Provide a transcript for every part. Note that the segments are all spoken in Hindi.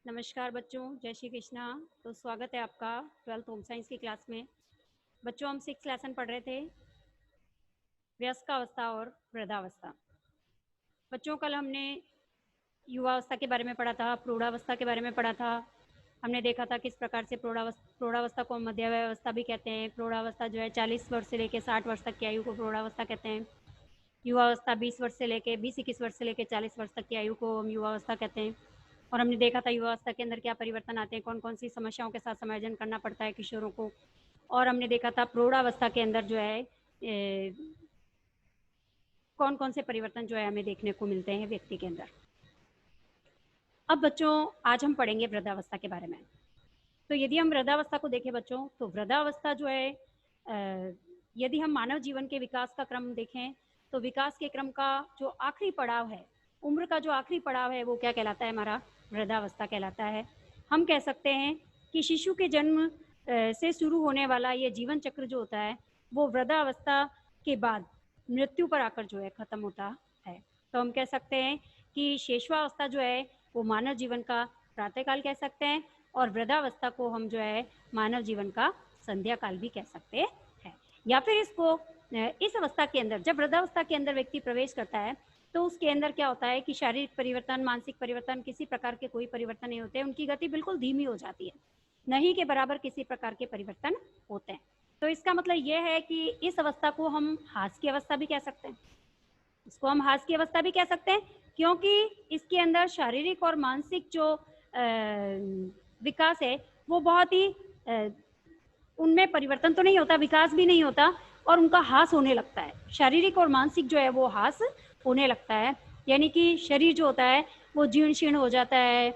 नमस्कार बच्चों, जय श्री कृष्णा। तो स्वागत है आपका 12th होम साइंस की क्लास में। बच्चों, हम 6th लेसन पढ़ रहे थे, वयस्कावस्था और वृद्धावस्था। बच्चों, कल हमने युवावस्था के बारे में पढ़ा था, प्रौढ़ावस्था के बारे में पढ़ा था। हमने देखा था किस प्रकार से प्रौढ़ावस्था को मध्यावस्था भी कहते हैं। प्रौढ़ावस्था जो है 40 वर्ष से लेकर 60 वर्ष तक की आयु को प्रौढ़ावस्था कहते हैं। युवावस्था 20 वर्ष से लेकर 20-21 वर्ष से लेकर 40 वर्ष तक की आयु को हम युवावस्था कहते हैं। और हमने देखा था युवावस्था के अंदर क्या परिवर्तन आते हैं, कौन कौन सी समस्याओं के साथ समायोजन करना पड़ता है किशोरों को। और हमने देखा था प्रौढ़ावस्था के अंदर जो है कौन कौन से परिवर्तन जो है हमें देखने को मिलते हैं व्यक्ति के अंदर। अब बच्चों, आज हम पढ़ेंगे वृद्धावस्था के बारे में। तो यदि हम वृद्धावस्था को देखें बच्चों, तो वृद्धावस्था जो है यदि हम मानव जीवन के विकास का क्रम देखें तो विकास के क्रम का जो आखिरी पड़ाव है, उम्र का जो आखिरी पड़ाव है, वो क्या कहलाता है? हमारा वृद्धावस्था कहलाता है। हम कह सकते हैं कि शिशु के जन्म से शुरू होने वाला ये जीवन चक्र जो होता है, वो वृद्धावस्था के बाद मृत्यु पर आकर जो है खत्म होता है। तो हम कह सकते हैं कि शेषवावस्था जो है वो मानव जीवन का प्रातःकाल कह सकते हैं, और वृद्धावस्था को हम जो है मानव जीवन का संध्या काल भी कह सकते हैं। या फिर इसको इस अवस्था के अंदर, जब वृद्धावस्था के अंदर व्यक्ति प्रवेश करता है, तो उसके अंदर क्या होता है कि शारीरिक परिवर्तन, मानसिक परिवर्तन, किसी प्रकार के कोई परिवर्तन नहीं होते। उनकी गति बिल्कुल धीमी हो जाती है, नहीं के बराबर किसी प्रकार के परिवर्तन होते हैं। तो इसका मतलब यह है कि इस अवस्था को हम हास की अवस्था भी कह सकते हैं। इसको हम हास की अवस्था भी कह सकते हैं, क्योंकि इसके अंदर शारीरिक और मानसिक जो विकास है वो बहुत ही उनमें परिवर्तन तो नहीं होता, विकास भी नहीं होता, और उनका हास होने लगता है। शारीरिक और मानसिक जो है वो हास होने लगता है, यानी कि शरीर जो होता है वो जीर्ण शीर्ण हो जाता है।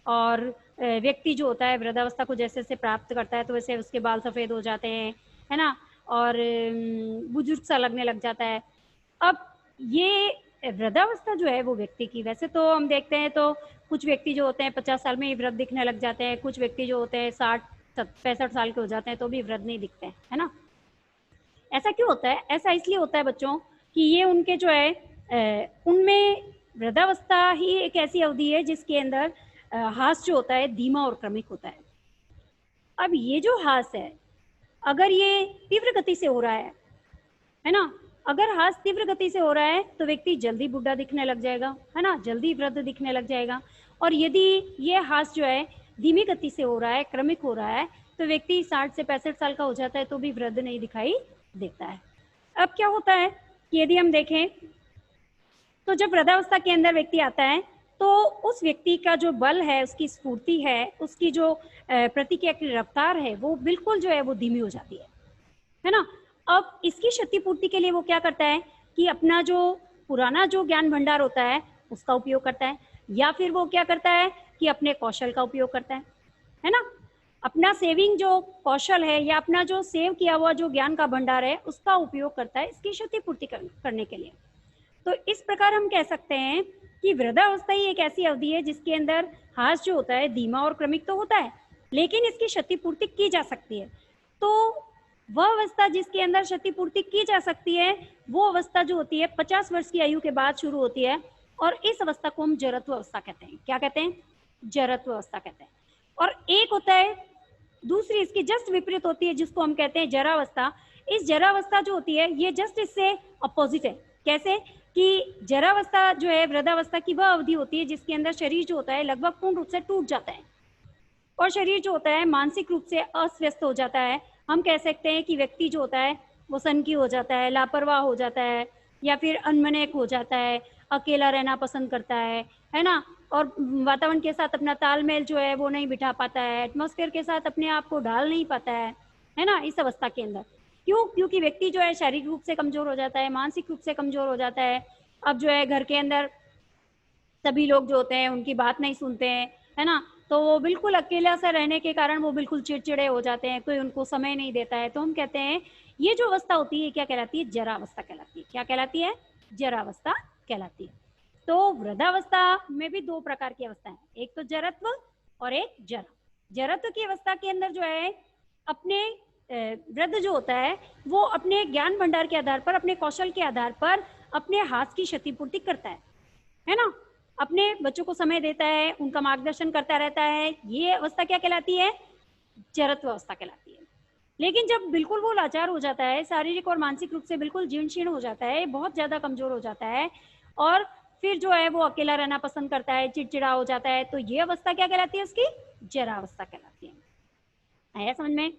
और व्यक्ति जो होता है वृद्धावस्था को जैसे जैसे प्राप्त करता है तो वैसे उसके बाल सफ़ेद हो जाते हैं, है ना, और बुजुर्ग सा लगने लग जाता है। अब ये वृद्धावस्था जो है वो व्यक्ति की, वैसे तो हम देखते हैं तो कुछ व्यक्ति जो होते हैं 50 साल में ही वृद्ध दिखने लग जाते हैं, कुछ व्यक्ति जो होते हैं 60-65 साल के हो जाते हैं तो भी वृद्ध नहीं दिखते हैं, है ना। ऐसा क्यों होता है? ऐसा इसलिए होता है बच्चों कि ये उनके जो है उनमें वृद्धावस्था ही एक ऐसी अवधि है जिसके अंदर हास जो होता है धीमा और क्रमिक होता है। अब ये जो हास है, अगर ये तीव्र गति से हो रहा है ना, अगर हास तीव्र गति से हो रहा है तो व्यक्ति जल्दी बूढ़ा दिखने लग जाएगा, है ना, जल्दी वृद्ध दिखने लग जाएगा। और यदि ये हास जो है धीमी गति से हो रहा है, क्रमिक हो रहा है, तो व्यक्ति 60 से 65 साल का हो जाता है तो भी वृद्ध नहीं दिखाई देता है। अब क्या होता है कि यदि हम देखें तो जब वृद्धावस्था के अंदर व्यक्ति आता है तो उस व्यक्ति का जो बल है, उसकी स्फूर्ति है, उसकी जो प्रतिक्रिया की रफ्तार है, वो बिल्कुल जो है वो धीमी हो जाती है ना। अब इसकी क्षतिपूर्ति के लिए वो क्या करता है कि अपना जो पुराना जो ज्ञान भंडार होता है उसका उपयोग करता है, या फिर वो क्या करता है कि अपने कौशल का उपयोग करता है ना, अपना सेविंग जो कौशल है या अपना जो सेव किया हुआ जो ज्ञान का भंडार है उसका उपयोग करता है इसकी क्षतिपूर्ति करने के लिए। तो इस प्रकार हम कह सकते हैं कि वृद्धावस्था ही एक ऐसी अवधि है जिसके अंदर हास जो होता है धीमा और क्रमिक तो होता है, लेकिन इसकी क्षतिपूर्ति की जा सकती है। तो वह अवस्था जिसके अंदर क्षतिपूर्ति की जा सकती है, वो अवस्था जो होती है 50 वर्ष की आयु के बाद शुरू होती है, और इस अवस्था को हम जरत्व अवस्था कहते हैं। क्या कहते हैं? जरत्व अवस्था कहते हैं। और एक होता है, दूसरी इसकी जस्ट विपरीत होती है जिसको हम कहते हैं जरावस्था। इस जरावस्था जो होती है ये जस्ट इससे अपोजिट है। कैसे? कि जरावस्था जो है वृद्धावस्था की वह अवधि होती है जिसके अंदर शरीर जो होता है लगभग पूर्ण रूप से टूट जाता है, और शरीर जो होता है मानसिक रूप से अस्वस्थ हो जाता है। हम कह सकते हैं कि व्यक्ति जो होता है वो सनकी हो जाता है, लापरवाह हो जाता है, या फिर अनमनेक हो जाता है, अकेला रहना पसंद करता है ना, और वातावरण के साथ अपना तालमेल जो है वो नहीं बिठा पाता है, एटमॉस्फेयर के साथ अपने आप को ढाल नहीं पाता है ना, इस अवस्था के अंदर। क्यों? क्योंकि व्यक्ति जो है शारीरिक रूप से कमजोर हो जाता है, मानसिक रूप से कमजोर हो जाता है। अब जो है घर के अंदर सभी लोग जो होते हैं उनकी बात नहीं सुनते हैं, है ना, तो वो बिल्कुल अकेला सा रहने के कारण वो बिल्कुल चिड़चिड़े हो जाते हैं, कोई उनको समय नहीं देता है। तो हम कहते हैं ये जो अवस्था होती है क्या कहलाती है? जरावस्था कहलाती है। क्या कहलाती है? जरावस्था कहलाती है। तो वृद्धावस्था में भी दो प्रकार की अवस्था है, एक तो जरत्व और एक जरा। जरत्व की अवस्था के अंदर जो है अपने वृद्ध जो होता है वो अपने ज्ञान भंडार के आधार पर, अपने कौशल के आधार पर अपने हाथ की क्षतिपूर्ति करता है ना। अपने बच्चों को समय देता है, उनका मार्गदर्शन करता रहता है, ये अवस्था क्या कहलाती है? जरत्व अवस्था कहलाती है। लेकिन जब बिल्कुल वो लाचार हो जाता है, शारीरिक और मानसिक रूप से बिल्कुल जीर्ण-शीर्ण हो जाता है, बहुत ज़्यादा कमज़ोर हो जाता है और फिर जो है वो अकेला रहना पसंद करता है, चिड़चिड़ा हो जाता है, तो ये अवस्था क्या कहलाती है उसकी? जरा अवस्था कहलाती है। आया समझ में?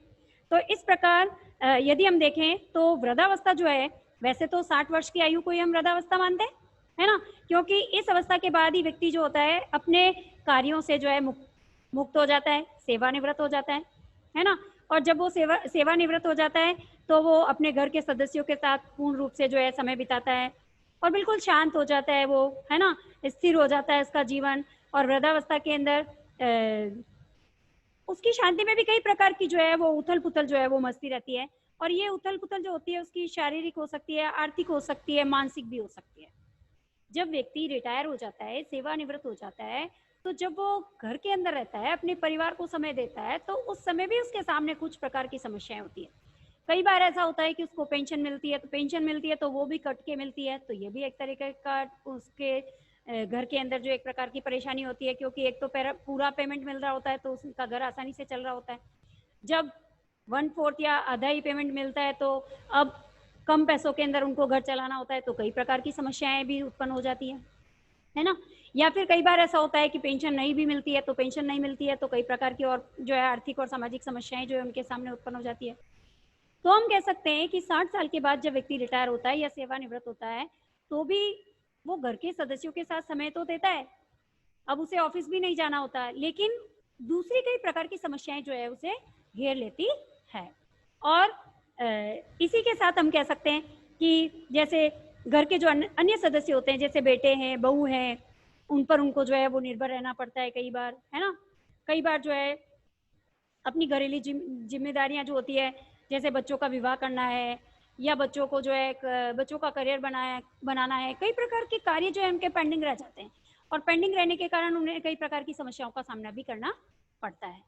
तो इस प्रकार यदि हम देखें तो वृद्धावस्था जो है, वैसे तो 60 वर्ष की आयु को ही हम वृद्धावस्था मानते हैं, है ना? क्योंकि इस अवस्था के बाद ही व्यक्ति जो होता है अपने कार्यों से जो है मुक्त हो जाता है, सेवानिवृत्त हो जाता है ना? और जब वो सेवानिवृत्त हो जाता है, तो वो अपने घर के सदस्यों के साथ पूर्ण रूप से जो है समय बिताता है और बिल्कुल शांत हो जाता है वो, है ना? स्थिर हो जाता है उसका जीवन और वृद्धावस्था के अंदर उसकी शांति में भी कई प्रकार की जो है वो उथल-पुथल जो है वो मचती रहती है और ये उथल-पुथल जो होती है उसकी शारीरिक हो सकती है, आर्थिक हो सकती है, मानसिक भी हो सकती है। जब व्यक्ति रिटायर हो जाता है, सेवानिवृत्त हो जाता है, तो जब वो घर के अंदर रहता है, अपने परिवार को समय देता है, तो उस समय भी उसके सामने कुछ प्रकार की समस्याएँ होती हैं। कई बार ऐसा होता है कि उसको पेंशन मिलती है, तो पेंशन मिलती है तो वो भी कट के मिलती है, तो ये भी एक तरीके का उसके घर के अंदर जो एक प्रकार की परेशानी होती है क्योंकि एक तो पूरा पेमेंट मिल रहा होता है, तो उसका घर आसानी से चल रहा होता है। जब 1/4 या आधा ही पेमेंट मिलता है, तो अब कम पैसों के अंदर उनको घर चलाना होता है, तो कई प्रकार की समस्याएँ भी उत्पन्न हो जाती हैं। है ना? या फिर कई बार ऐसा होता है कि पेंशन नहीं भी मिलती है, तो पेंशन नहीं मिलती है, तो कई प्रकार की और जो है आर्थिक और सामाजिक समस्याएँ जो है उनके सामने उत्पन्न हो जाती है। तो हम कह सकते हैं कि 60 साल के बाद जब व्यक्ति रिटायर होता है या सेवानिवृत्त होता है, तो भी वो घर के सदस्यों के साथ समय तो देता है। अब उसे ऑफिस भी नहीं जाना होता है, लेकिन दूसरी कई प्रकार की समस्याएँ जो है उसे घेर लेती है। और इसी के साथ हम कह सकते हैं कि जैसे घर के जो अन्य सदस्य होते हैं, जैसे बेटे हैं, बहू हैं, उन पर उनको जो है वो निर्भर रहना पड़ता है कई बार, है ना? कई बार जो है अपनी घरेलू ज़िम्मेदारियाँ जो होती है, जैसे बच्चों का विवाह करना है या बच्चों को जो है एक बच्चों का करियर बनाना है, कई प्रकार के कार्य जो है उनके पेंडिंग रह जाते हैं और पेंडिंग रहने के कारण उन्हें कई प्रकार की समस्याओं का सामना भी करना पड़ता है।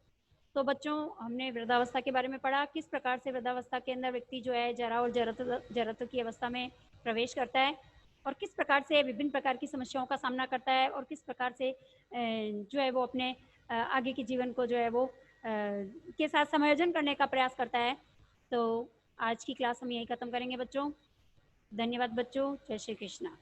तो बच्चों, हमने वृद्धावस्था के बारे में पढ़ा, किस प्रकार से वृद्धावस्था के अंदर व्यक्ति जो है जरा और जरत्व की अवस्था में प्रवेश करता है और किस प्रकार से विभिन्न प्रकार की समस्याओं का सामना करता है और किस प्रकार से जो है वो अपने आगे के जीवन को जो है वो के साथ समायोजन करने का प्रयास करता है। तो आज की क्लास हम यहीं ख़त्म करेंगे बच्चों। धन्यवाद बच्चों। जय श्री कृष्णा।